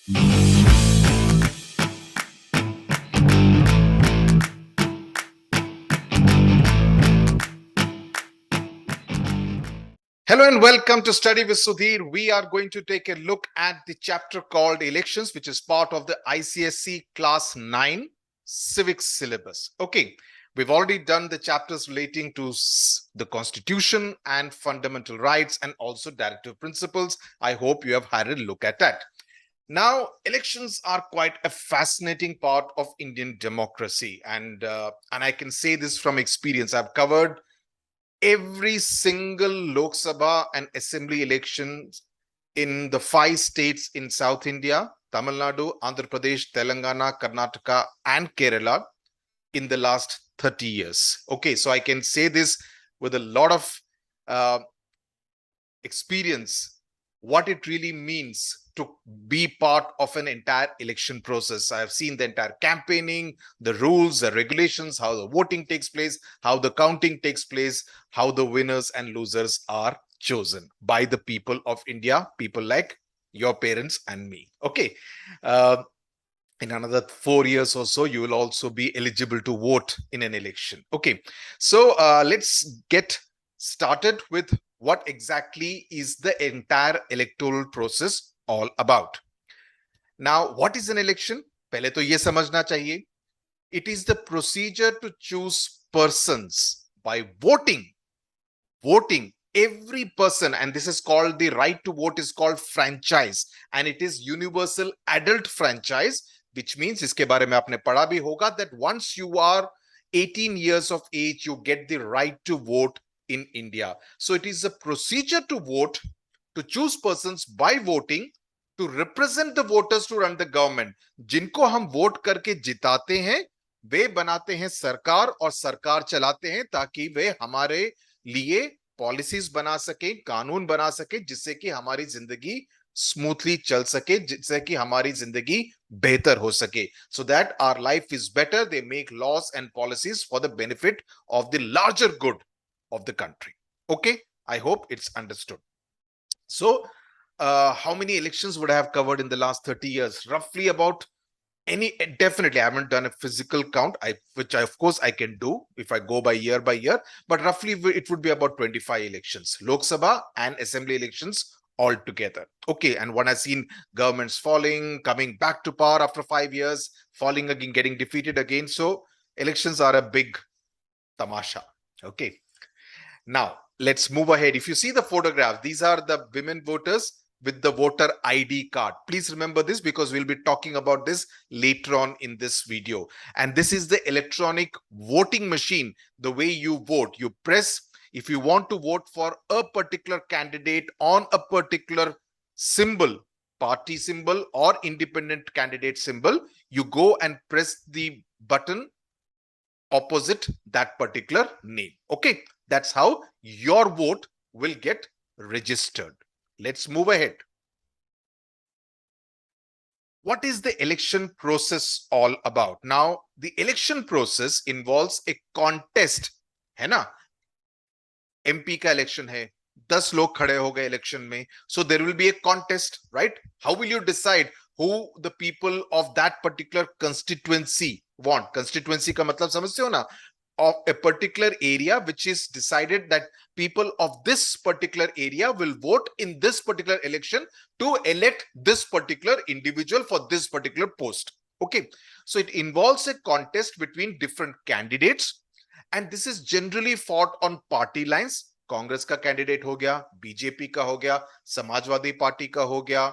Hello and welcome to Study with Sudhir. We are going to take a look at the chapter called Elections, which is part of the ICSE Class 9 Civics syllabus. Okay, we've already done the chapters relating to the Constitution and fundamental rights and also directive principles. I hope you have had a look at that. Now, elections are quite a fascinating part of Indian democracy, and I can say this from experience. I've covered every single Lok Sabha and Assembly elections in the 5 states in South India, Tamil Nadu, Andhra Pradesh, Telangana, Karnataka, and Kerala in the last 30 years. Okay, so I can say this with a lot of experience, what it really means to be part of an entire election process. I have seen the entire campaigning, the rules, the regulations, how the voting takes place, how the counting takes place, how the winners and losers are chosen by the people of India, people like your parents and me. Okay. In another 4 years or so, you will also be eligible to vote in an election. Okay. So let's get started with what exactly is the entire electoral process all about. Now, what is an election? पहले तो ये समझना चाहिए. It is the procedure to choose persons by voting. Voting every person, and this is called, the right to vote is called franchise, and it is universal adult franchise, which means इसके बारे में आपने पढ़ा भी होगा that once you are 18 years of age, you get the right to vote in India. So it is a procedure to vote, to choose persons by voting, to represent the voters to run the government. जिनको हम vote करके जिताते हैं, वे बनाते हैं सरकार और सरकार चलाते हैं ताकि वे हमारे लिए पॉलिसीज बना सके, कानून बना सके, जिससे कि हमारी जिंदगी स्मूथली चल सके, जिससे कि हमारी जिंदगी बेहतर हो सके. So that our life is better, they make laws and policies for the benefit of the larger good of the country. Okay, I hope it's understood. So how many elections would I have covered in the last 30 years? Roughly about definitely I haven't done a physical count, which of course I can do if I go by year, but roughly it would be about 25 elections, Lok Sabha and Assembly elections all together. Okay, and one has seen governments falling, coming back to power after 5 years, falling again, getting defeated again. So elections are a big tamasha. Okay. Now, let's move ahead. If you see the photograph, these are the women voters with the voter ID card. Please remember this because we'll be talking about this later on in this video. And this is the electronic voting machine. The way you vote, you press, if you want to vote for a particular candidate on a particular symbol, party symbol or independent candidate symbol, you go and press the button opposite that particular name. Okay, that's how your vote will get registered. Let's move ahead. What is the election process all about? Now, the election process involves a contest, है ना? MP का election है, 10 लोग खड़े हो गए election में, so there will be a contest, right? How will you decide who the people of that particular constituency want? Constituency का मतलब समझते हो ना? Of a particular area, which is decided that people of this particular area will vote in this particular election to elect this particular individual for this particular post. Okay, so it involves a contest between different candidates, and this is generally fought on party lines. Congress का candidate हो गया, BJP का हो गया, Samajwadi party का हो गया,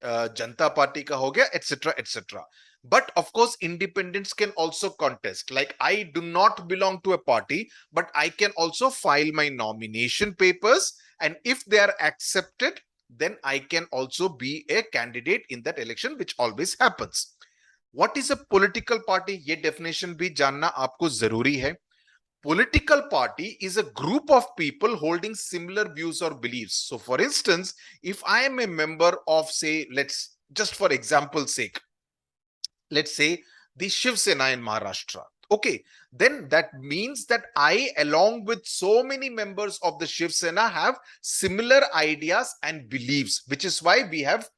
जनता party का हो गया, etc., etc. But of course, independents can also contest. Like, I do not belong to a party, but I can also file my nomination papers, and if they are accepted, then I can also be a candidate in that election, which always happens. What is a political party? ये definition भी जानना आपको जरूरी है. Political party is a group of people holding similar views or beliefs. So for instance, if I am a member of, say, let's just for example's sake, let's say the Shiv Sena in Maharashtra. Okay, then that means that I, along with so many members of the Shiv Sena, have similar ideas and beliefs, which is why we have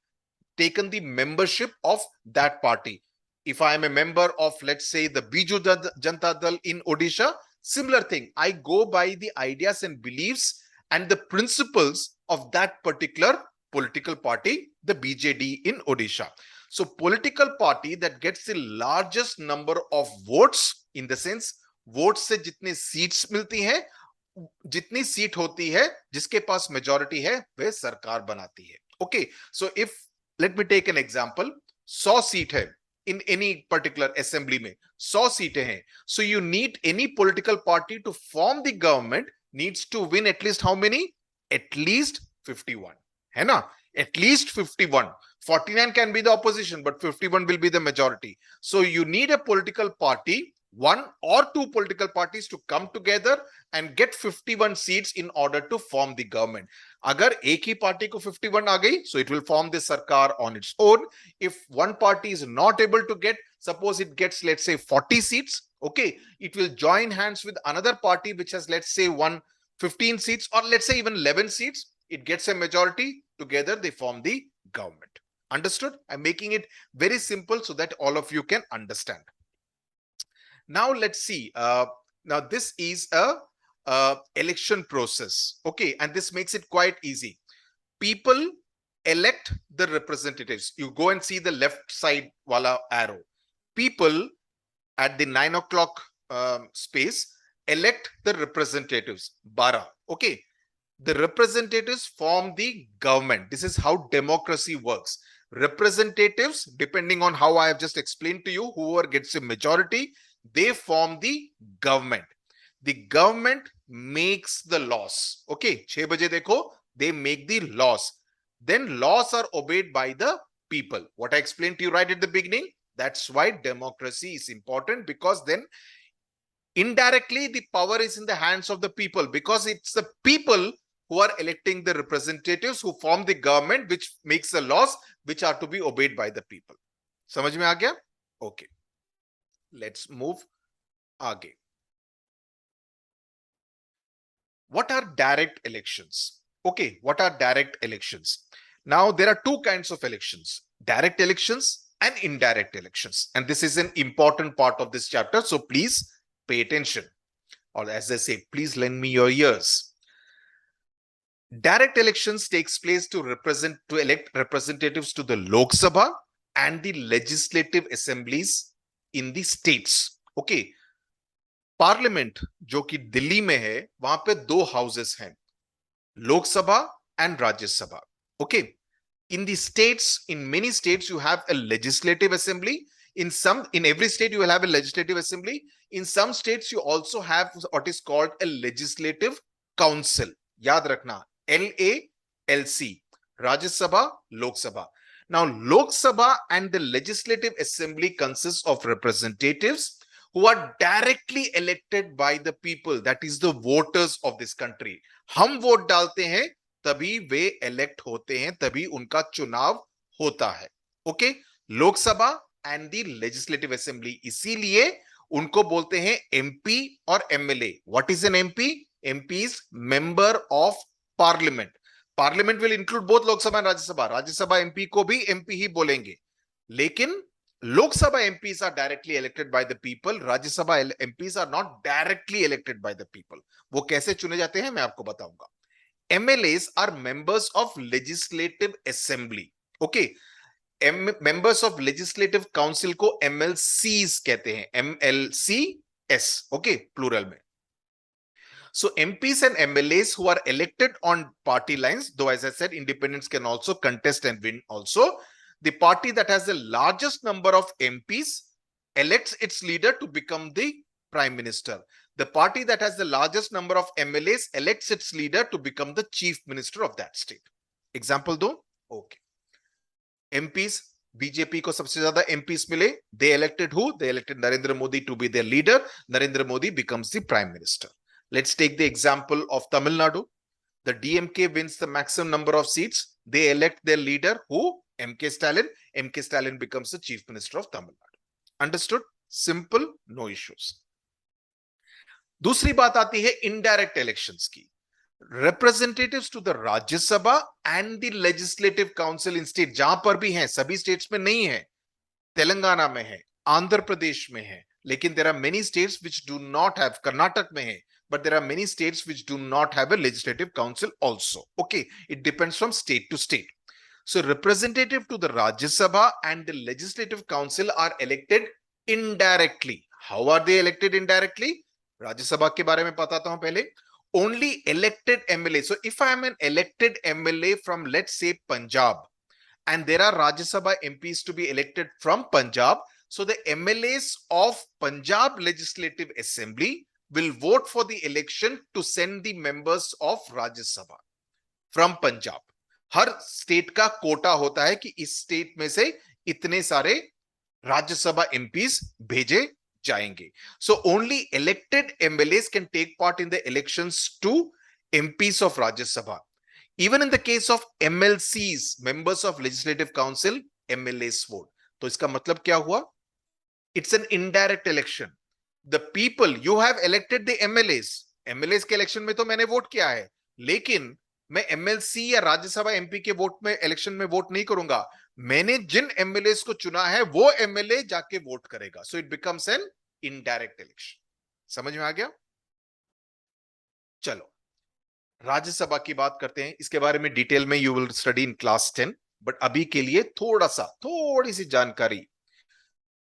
taken the membership of that party. If I am a member of, let's say, the Biju Janata Dal in Odisha, similar thing. I go by the ideas and beliefs and the principles of that particular political party, the BJD in Odisha. So political party that gets the largest number of votes, in the sense vote से जितनी seats मिलती हैं, जितनी seat होती है, जिसके पास majority है, वह सरकार बनाती है. Okay, so if let me take an example, 100 seat है इन एनी पर्टिकुलर असेंबली में, 100 सीटें हैं. So you need any political party to form the government needs to win at least how many? At least 51, है ना? At least 51. 49 can be the opposition, but 51 will be the majority. So you need a political party, one or two political parties, to come together and get 51 seats in order to form the government. Agar ek hi party ko 51 aa gayi, so it will form the sarkar on its own. If one party is not able to get, suppose it gets, let's say, 40 seats, okay, it will join hands with another party which has, let's say, 15 seats, or let's say even 11 seats. It gets a majority. Together they form the government. Understood? I'm making it very simple so that all of you can understand. Now let's see. Now this is a election process. Okay, and this makes it quite easy. People elect the representatives. You go and see the left side wala arrow. People at the 9 o'clock space elect the representatives. 12. Okay. The representatives form the government. This is how democracy works. Representatives, depending on how I have just explained to you, whoever gets a majority, they form the government. The government makes the laws. Okay, 6 baje dekho, they make the laws. Then laws are obeyed by the people. What I explained to you right at the beginning, that's why democracy is important, because then indirectly the power is in the hands of the people, because it's the people who are electing the representatives who form the government, which makes the laws which are to be obeyed by the people. समझ में आ गया? Okay. Let's move आगे. What are direct elections? Okay, what are direct elections? Now there are two kinds of elections: direct elections and indirect elections. And this is an important part of this chapter, so please pay attention. Or as they say, please lend me your ears. Direct elections takes place to elect representatives to the Lok Sabha and the legislative assemblies in the states. Okay, Parliament जो कि दिल्ली में है, वहां पे 2 houses हैं, Lok Sabha and Rajya Sabha. Okay, in the states, in many states you have a legislative assembly. In every state you will have a legislative assembly. In some states you also have what is called a legislative council. याद रखना, LALC, Rajya Sabha, Lok Sabha. Now, Lok Sabha and the Legislative Assembly consists of representatives who are directly elected by the people, that is the voters of this country. हम vote डालते हैं तभी वे elect होते हैं, तभी उनका चुनाव होता है. Okay, लोक सभा and the Legislative Assembly, इसीलिए उनको बोलते हैं MP और MLA. What is an MP? MP is Member of Parliament. Parliament will include both Lok Sabha and Rajya Sabha. Rajya Sabha MP को भी MP ही बोलेंगे. लेकिन Lok Sabha MPs are directly elected by the people. Rajya Sabha MPs are not directly elected by the people. वो कैसे चुने जाते हैं मैं आपको बताऊंगा. MLAs are members of Legislative Assembly. Okay. Members of Legislative Council को MLCs कहते हैं. MLCS. Okay. Plural में. So MPs and MLAs who are elected on party lines, though as I said, independents can also contest and win also. The party that has the largest number of MPs elects its leader to become the prime minister. The party that has the largest number of MLAs elects its leader to become the chief minister of that state. Example do? Okay. MPs, BJP को सबसे ज्यादा MPs मिले. They elected who? They elected Narendra Modi to be their leader. Narendra Modi becomes the prime minister. Let's take the example of Tamil Nadu. The DMK wins the maximum number of seats. They elect their leader, who? MK Stalin. MK Stalin becomes the chief minister of Tamil Nadu. Understood? Simple, no issues. दूसरी बात आती है indirect elections की. Representatives to the Rajya Sabha and the legislative council in state, जहां पर भी हैं, सभी स्टेट्स में नहीं है, तेलंगाना में है, आंध्र प्रदेश में है, लेकिन there are many states which do not have, Karnataka में है, but there are many states which do not have a legislative council also. Okay, it depends from state to state. So representative to the Rajya Sabha and the legislative council are elected indirectly. How are they elected indirectly? Rajya Sabha के बारे में बताता हूं पहले. Only elected MLA. So if I am an elected MLA from, let's say, Punjab, and there are Rajya Sabha MPs to be elected from Punjab, so the MLAs of Punjab Legislative Assembly will vote for the election to send the members of Rajya Sabha from Punjab. Her state का कोटा होता है कि इस state में से इतने सारे Rajya Sabha MPs भेजे जाएंगे. So only elected MLAs can take part in the elections to MPs of Rajya Sabha. Even in the case of MLCs, members of Legislative Council, MLAs vote. तो इसका मतलब क्या हुआ? It's an indirect election. The people, you have elected the MLAs. MLAs के election में तो मैंने vote किया है, लेकिन मैं MLC या राज्यसभा MP के वोट में, इलेक्शन में वोट नहीं करूंगा. मैंने जिन MLAs को चुना है वो MLA जाके वोट करेगा. So it becomes an indirect election. समझ में आ गया? चलो राज्यसभा की बात करते हैं. इसके बारे में डिटेल में you will study in class 10, but अभी के लिए थोड़ी सी जानकारी.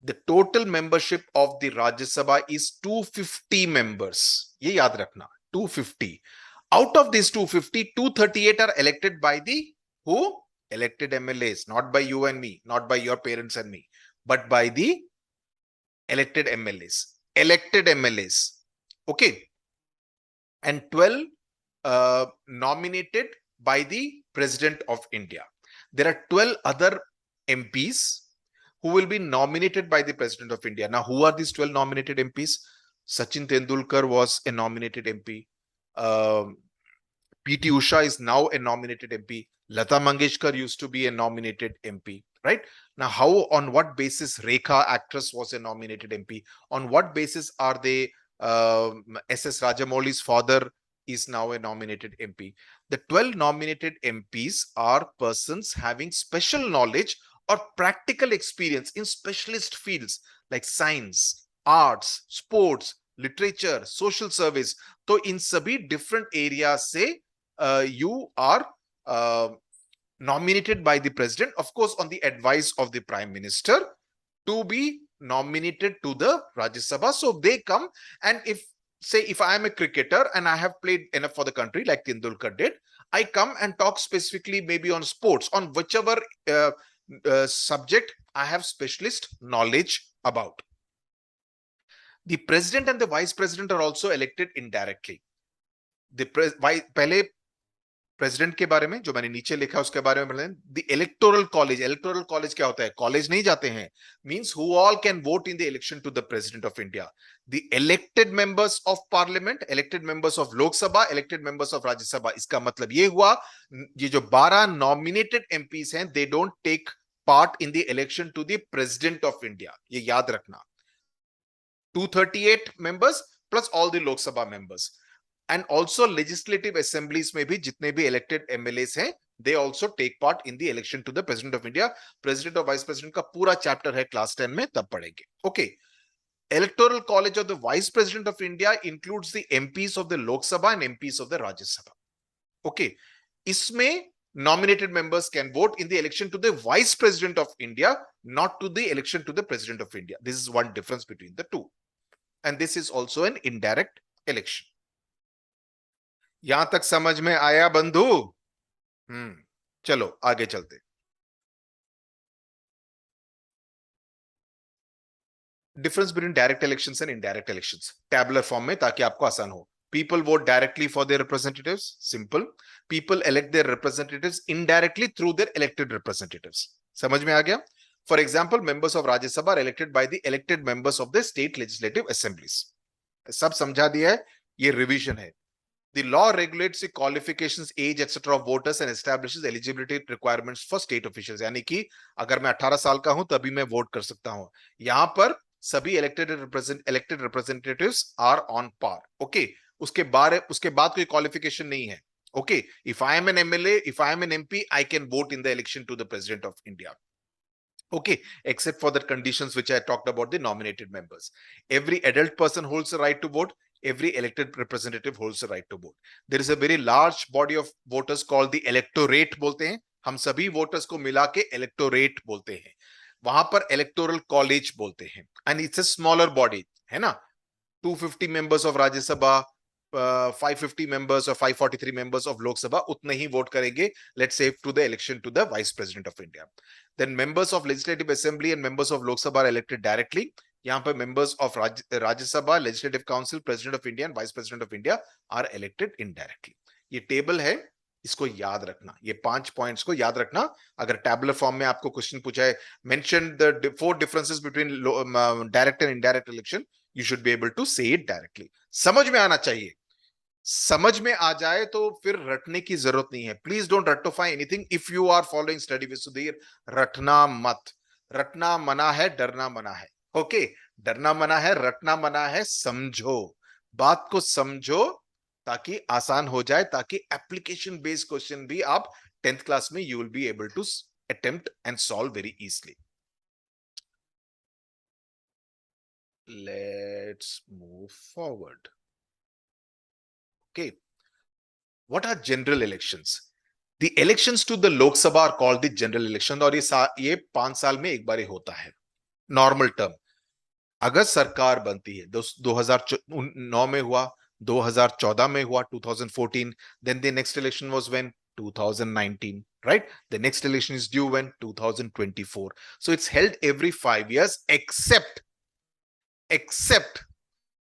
The total membership of the Rajya Sabha is 250 members. ये याद रखना, 250. Out of these 250, 238 are elected by the who? Elected MLAs, not by you and me, not by your parents and me, but by the elected MLAs. Elected MLAs. Okay. And 12 nominated by the President of India. There are 12 other MPs who will be nominated by the President of India. Now, who are these 12 nominated MPs? Sachin Tendulkar was a nominated MP. P.T. Usha is now a nominated MP. Lata Mangeshkar used to be a nominated MP, right? Now, how, on what basis Rekha, actress, was a nominated MP? On what basis are they, S.S. Rajamouli's father is now a nominated MP? The 12 nominated MPs are persons having special knowledge or practical experience in specialist fields like science, arts, sports, literature, social service. तो इन सभी different areas से you are nominated by the president, of course on the advice of the prime minister, to be nominated to the Rajya Sabha. So they come, and if I am a cricketer and I have played enough for the country like Tendulkar did, I come and talk specifically maybe on sports, on whichever subject I have specialist knowledge about. The president and the vice president are also elected indirectly. पहले president के बारे में जो मैंने नीचे लिखा उसके बारे में the electoral college. Electoral college क्या होता है? कॉलेज नहीं जाते हैं, means who all can vote in the election to the president of India. The elected members of parliament, elected members of Lok Sabha, elected members of Rajya Sabha. इसका मतलब ये हुआ, ये जो 12 नॉमिनेटेड एमपीस हैं, they don't take part in the election to the president of India. ये याद रखना. 238 members plus all the Lok Sabha members. And also legislative assemblies में भी जितने भी elected MLAs हैं, they also take part in the election to the President of India. President और Vice President का पूरा chapter है class 10 में, तब पढ़ेंगे. Okay. Electoral College of the Vice President of India includes the MPs of the Lok Sabha and MPs of the Rajya Sabha. Okay. इसमें nominated members can vote in the election to the Vice President of India, not to the election to the President of India. This is one difference between the two. And this is also an indirect election. यहां तक समझ में आया बंधु? चलो आगे चलते. Difference between direct elections and indirect elections. Tabular form में, ताकि आपको आसान हो. People vote directly for their representatives. Simple. People elect their representatives indirectly through their elected representatives. समझ में आ गया? For example, members of Rajya Sabha are elected by the elected members of the state legislative assemblies. सब समझा दिया है, ये revision है. The law regulates the qualifications, age, etc. of voters and establishes eligibility requirements for state officials. यानी कि अगर मैं 18 साल का हूं तभी मैं वोट कर सकता हूं. यहां पर सभी elected representatives are on par. Okay. उसके बाद कोई क्वालिफिकेशन नहीं है. Okay, if I am an MLA, if I am an MP, I can vote in the election to the President of India. Okay, except for the conditions which I talked about, the nominated members. Every adult person holds the right to vote. Every elected representative holds the right to vote. There is a very large body of voters called the electorate बोलते हैं. हम सभी voters को मिला के electorate बोलते हैं. वहां पर electoral college बोलते हैं. And it's a smaller body, है ना? 250 members of Rajya Sabha, 550 members or 543 members of Lok Sabha उतने ही वोट करेंगे, let's say, to the election to the Vice President of India. Then members of Legislative Assembly and members of Lok Sabha are elected directly. यहाँ पर members of Rajya Sabha, Legislative Council, President of India and Vice President of India are elected indirectly. ये table है, इसको याद रखना. ये 5 points को याद रखना. अगर टैबुलर फॉर्म में आपको क्वेश्चन पूछा है, mention the 4 differences between direct and indirect election, you should be able to say it directly. समझ में आना चाहिए. समझ में आ जाए तो फिर रटने की जरूरत नहीं है. प्लीज डोंट रटोफाई anything. If you are following study with Sudhir, रटना मत. रटना मना है, डरना मना है. ओके, डरना मना है, रटना मना है. समझो, बात को समझो ताकि आसान हो जाए, ताकि एप्लीकेशन बेस्ड क्वेश्चन भी आप 10th क्लास में you will be able to attempt and solve very easily. Let's move forward. Okay, what are general elections? The elections to the Lok Sabha are called the general election. और ये 5 साल में एक बार ही होता है. Normal term. अगर सरकार बनती है, 2009 में हुआ, 2014 में हुआ, 2014. Then the next election was when? 2019, right? The next election is due when? 2024. So it's held every 5 years, except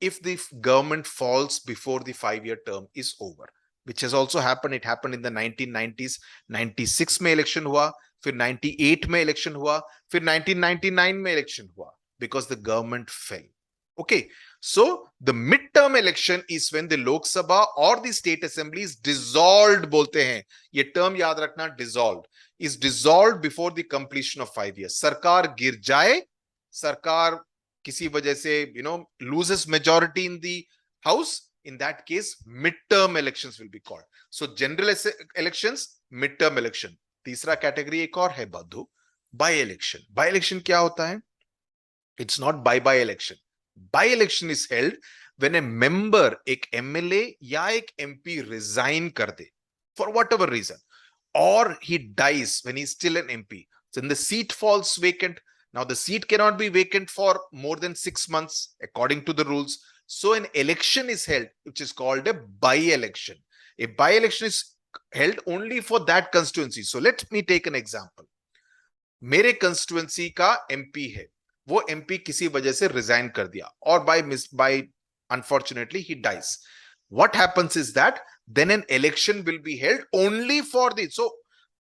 if the government falls before the 5-year term is over, which has also happened. It happened in the 1990s. 96 में election हुआ, फिर 98 में election हुआ, फिर 1999 में election हुआ, because the government fell. Okay, so the midterm election is when the Lok Sabha or the state assembly is dissolved बोलते हैं. ये term याद रखना, dissolved, is dissolved before the completion of 5 years. सरकार गिर जाए, सरकार किसी वजह से loses majority in the house, in that case midterm elections will be called. So general elections, midterm election. तीसरा कैटेगरी एक और है बंधु, बाय इलेक्शन. बाय इलेक्शन क्या होता है? It's not by election. By election is held when a member, एक MLA या एक MP resign कर दे for whatever reason, or he dies when he's still an MP. So then the seat falls vacant. Now the seat cannot be vacant for more than 6 months according to the rules. So an election is held, which is called a by-election. A by-election is held only for that constituency. So let me take an example. मेरे constituency का MP है, वो MP किसी वजह से resign कर दिया, और by unfortunately he dies. What happens is that then an election will be held only for this. So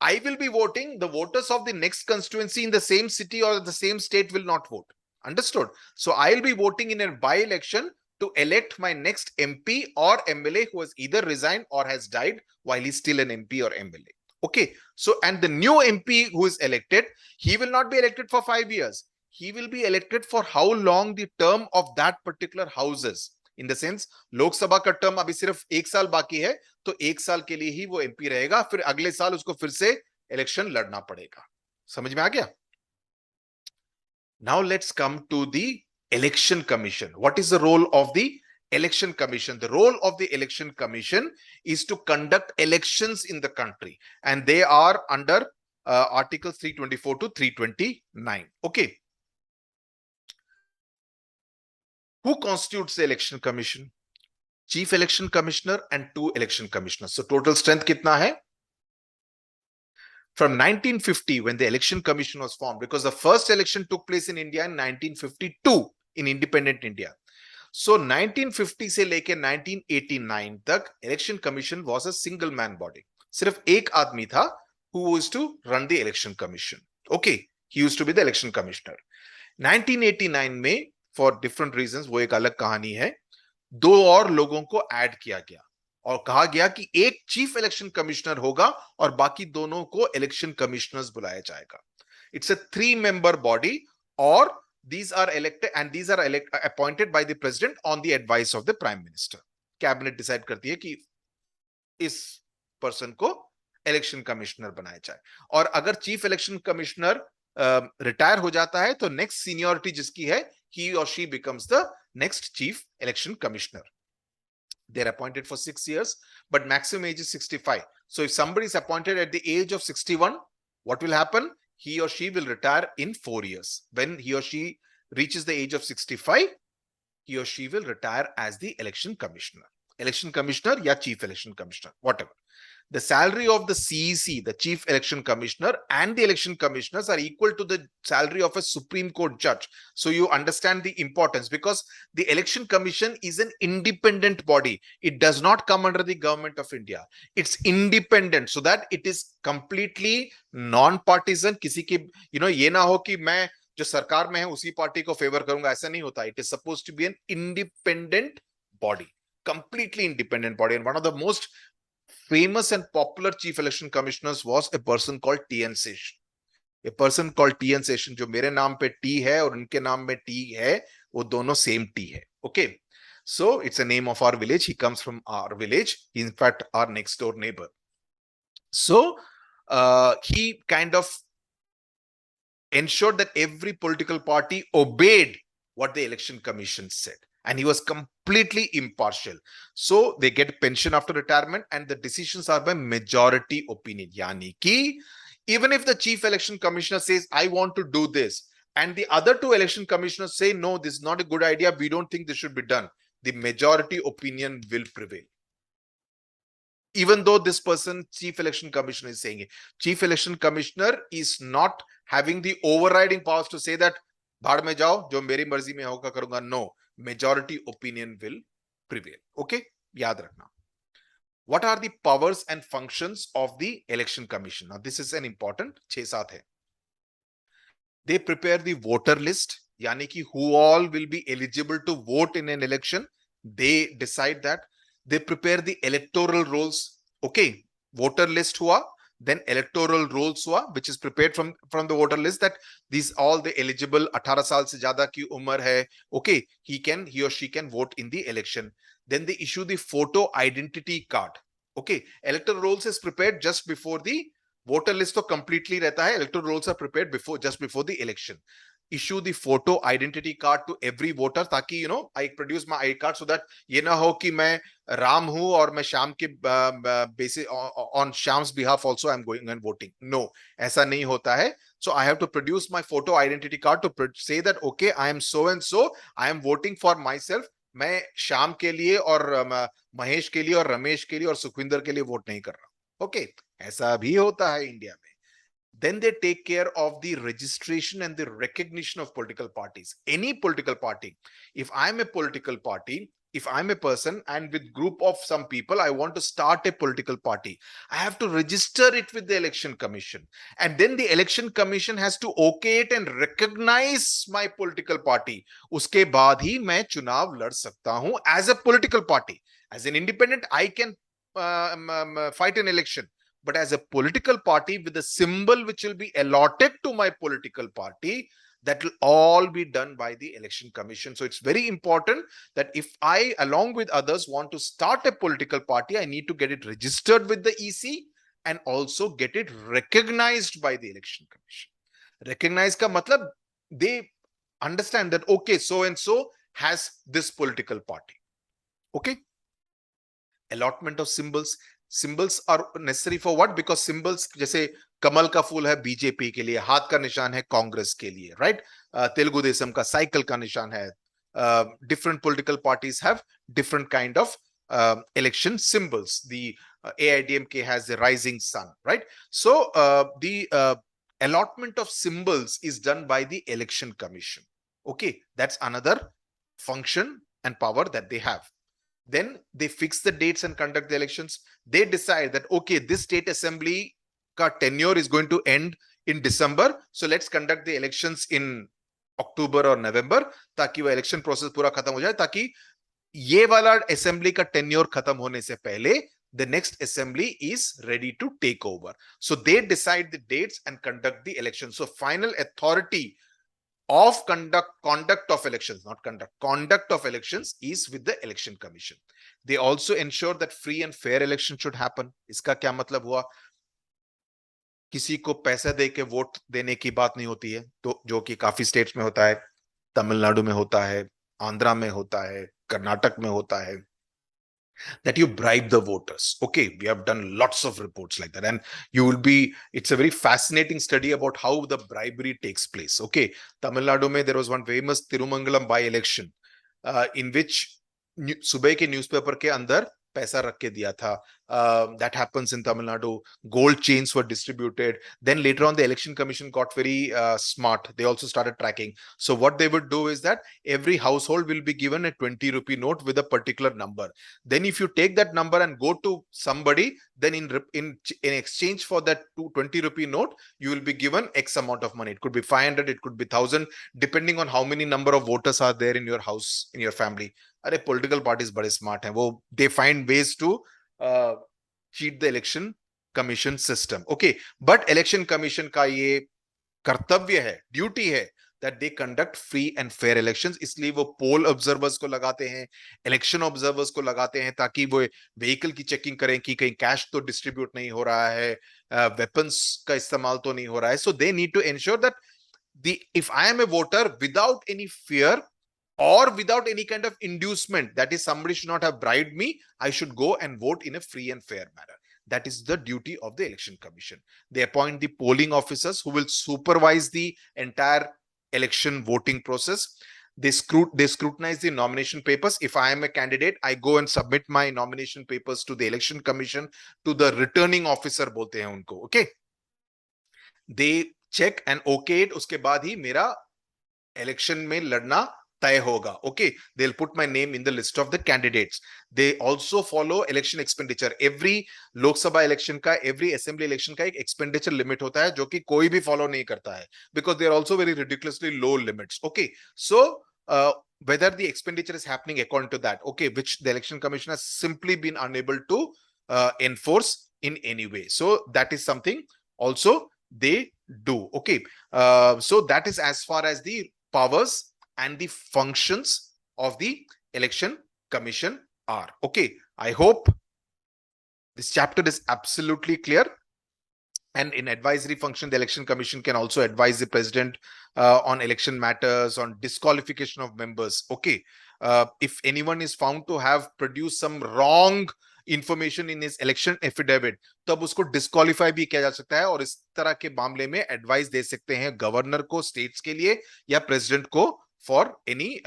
I will be voting. The voters of the next constituency in the same city or the same state will not vote. Understood? So I'll be voting in a by-election to elect my next MP or MLA who has either resigned or has died while he's still an MP or MLA. Okay. So, and the new MP who is elected, he will not be elected for 5 years. He will be elected for how long the term of that particular house is. In the sense, लोक सभा का term अभी सिर्फ 1 साल बाकी है, तो 1 साल के लिए ही वो एमपी रहेगा, फिर अगले साल उसको फिर से इलेक्शन लड़ना पड़ेगा. समझ में आ गया? Now let's come to the election commission. What is the role of the election commission? The role of the election commission is to conduct elections in the country, and they are under articles 324 to 329. Okay. Who constitutes the election commission? Chief election commissioner and 2 election commissioners. So total strength kitna hai? From 1950, when the election commission was formed, because the first election took place in India in 1952 in independent India. So 1950 से लेके 1989 तक election commission was a single man body. सिर्फ एक आदमी था who used to run the election commission. Okay, he used to be the election commissioner. 1989 में for different reasons, वो एक अलग कहानी है, 2 और लोगों को ऐड किया गया और कहा गया कि एक चीफ इलेक्शन कमिश्नर होगा और बाकी दोनों को इलेक्शन कमिश्नर्स बुलाया जाएगा. It's a 3-member body, or these are elected and these are appointed by the president on the advice of the prime minister. Cabinet decide करती है कि इस पर्सन को इलेक्शन कमिश्नर बनाया जाए। और अगर चीफ इलेक्शन कमिश्नर रिटायर हो जाता है तो नेक्स्ट सीनियरिटी जिसकी है, he or she becomes the next chief election commissioner. They're appointed for 6 years, but maximum age is 65. So if somebody is appointed at the age of 61, what will happen? He or she will retire in 4 years. When he or she reaches the age of 65, he or she will retire as the election commissioner. Election commissioner या chief election commissioner, whatever. The salary of the CEC, the chief election commissioner, and the election commissioners are equal to the salary of a Supreme Court judge. So you understand the importance, because the election commission is an independent body. It does not come under the government of India. It's independent, so that it is completely non-partisan. किसी की ये ना हो कि मैं जो सरकार में है उसी पार्टी को फेवर करूंगा, ऐसा नहीं होता. It is supposed to be an independent body, completely independent body. And one of the most famous and popular chief election commissioners was a person called T.N. Seshan. A person called T.N. Seshan, जो मेरे नाम पे T है और उनके नाम में T है, वो दोनों same T है. Okay. So it's a name of our village. He comes from our village. He's in fact our next door neighbor. So he kind of ensured that every political party obeyed what the election commission said. And he was completely impartial. So they get pension after retirement, and the decisions are by majority opinion. Yani ki, even if the chief election commissioner says, I want to do this, and the other two election commissioners say, no, this is not a good idea, we don't think this should be done, the majority opinion will prevail. Even though this person, chief election commissioner, is saying it. Chief election commissioner is not having the overriding powers to say that, भाड़ में जाओ, जो मेरी मर्जी में होगा करूंगा. No. Majority opinion will prevail. Okay, याद रखना. What are the powers and functions of the election commission? Now this is an important 6-7 है. They prepare the voter list, यानी कि who all will be eligible to vote in an election. They decide that. They prepare the electoral rolls. Okay, voter list हुआ, then electoral rolls हुआ, which is prepared from the voter list, that these all the eligible 18 साल से ज्यादा की उम्र है, okay, he or she can vote in the election. Then they issue the photo identity card. Okay, electoral rolls is prepared just before the voter list, तो completely रहता है. Electoral rolls are prepared just before the election. Issue the photo identity card to every voter, ताकि I produce my ID card, so that ये ना हो कि मैं राम हूं और मैं श्याम के basis on Shyam's behalf also I'm going and voting. No, ऐसा नहीं होता है. So I have to produce my photo identity card to say that okay, I am so and so, I am voting for myself. मैं श्याम के लिए और महेश के लिए और रमेश के लिए और सुखविंदर के लिए वोट नहीं कर रहा. Okay, ऐसा भी होता है इंडिया में. Then they take care of the registration and the recognition of political parties. Any political party. If I'm a political party, if I'm a person and with group of some people, I want to start a political party, I have to register it with the election commission. And then the election commission has to okay it and recognize my political party. Uske baad hi main chunav lad sakta hu as a political party. As an independent, I can fight an election. But as a political party with a symbol which will be allotted to my political party, that will all be done by the election commission. So it's very important that if I, along with others, want to start a political party, I need to get it registered with the EC and also get it recognized by the election commission. Recognize ka matlab, they understand that, okay, so and so has this political party. Okay. Allotment of symbols. Symbols are necessary for what? Because symbols, जैसे कमल का फूल है BJP के लिए, हाथ का निशान है कांग्रेस के लिए, right? तेलुगु देशम का साइकिल का निशान है. Different political parties have different kind of election symbols. The AIDMK has the rising sun, right? So the allotment of symbols is done by the election commission. Okay, that's another function and power that they have. Then they fix the dates and conduct the elections. They decide that, okay, this state assembly ka tenure is going to end in December. So let's conduct the elections in October or November, ताकि वो election process पूरा खत्म हो जाए, ताकि ये वाला assembly का tenure खत्म होने से पहले the next assembly is ready to take over. So they decide the dates and conduct the election. So final authority of conduct of elections, not conduct of elections is with the Election Commission. They also ensure that free and fair election should happen. इसका क्या मतलब हुआ? किसी को पैसा दे के vote देने की बात नहीं होती है, तो जो कि काफी स्टेट्स में होता है, तमिलनाडु में होता है, आंध्रा में होता है, कर्नाटक में होता है, that you bribe the voters. Okay, we have done lots of reports like that, and it's a very fascinating study about how the bribery takes place. Okay, Tamil Nadu mein there was one famous Tirumangalam by-election in which सुबह के newspaper के अंदर पैसा रख के दिया था. That happens in Tamil Nadu. Gold chains were distributed. Then later on, the Election Commission got very smart. They also started tracking. So what they would do is that every household will be given a 20 rupee note with a particular number. Then if you take that number and go to somebody, then in exchange for that 20 rupee note, you will be given X amount of money. It could be 500, it could be 1,000, depending on how many number of voters are there in your house, in your family. अरे political parties बड़े smart हैं, वो they find ways to cheat the election commission system. Okay, but election commission का ये कर्तव्य है, duty है, that they conduct free and fair elections. इसलिए वो poll observers को लगाते हैं, election observers को लगाते हैं, ताकि वो vehicle की checking करें कि कहीं cash तो distribute नहीं हो रहा है, weapons का इस्तेमाल तो नहीं हो रहा है. So they need to ensure that if I am a voter, without any fear or without any kind of inducement, that is, somebody should not have bribed me, I should go and vote in a free and fair manner. That is the duty of the Election Commission. They appoint the polling officers who will supervise the entire election voting process. They scrutinize the nomination papers. If I am a candidate, I go and submit my nomination papers to the Election Commission, to the returning officer बोलते हैं उनको. Okay, they check and okay it. उसके बाद ही मेरा election में लड़ना तय होगा. Okay, they'll put my name in the list of the candidates. They also follow election expenditure. Every Lok Sabha election का, every assembly election का एक expenditure limit होता है, जो कि कोई भी follow नहीं करता है, because they are also very ridiculously low limits. Okay, so whether the expenditure is happening according to that, okay, which the Election Commission has simply been unable to enforce in any way. So that is something also they do. Okay, so that is as far as the powers and the functions of the Election Commission are. Okay, I hope this chapter is absolutely clear. And in advisory function, the Election Commission can also advise the president on election matters, on disqualification of members. Okay, if anyone is found to have produced some wrong information in his election affidavit, तब उसको disqualify भी किया जा सकता है, और इस तरह के मामले में एडवाइस दे सकते हैं गवर्नर को स्टेट्स के लिए, या प्रेसिडेंट को for any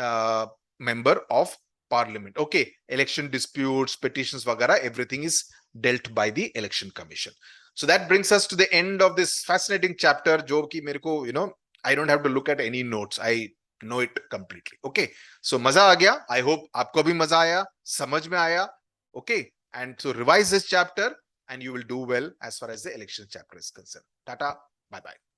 member of parliament. Okay, election disputes, petitions vagara, everything is dealt by the Election Commission. So that brings us to the end of this fascinating chapter, jo ki mere ko, I don't have to look at any notes, I know it completely. Okay, so maza aa gaya. I hope aapko bhi maza aaya, samajh mein aaya. Okay, and so revise this chapter and you will do well as far as the election chapter is concerned. Tata, bye bye.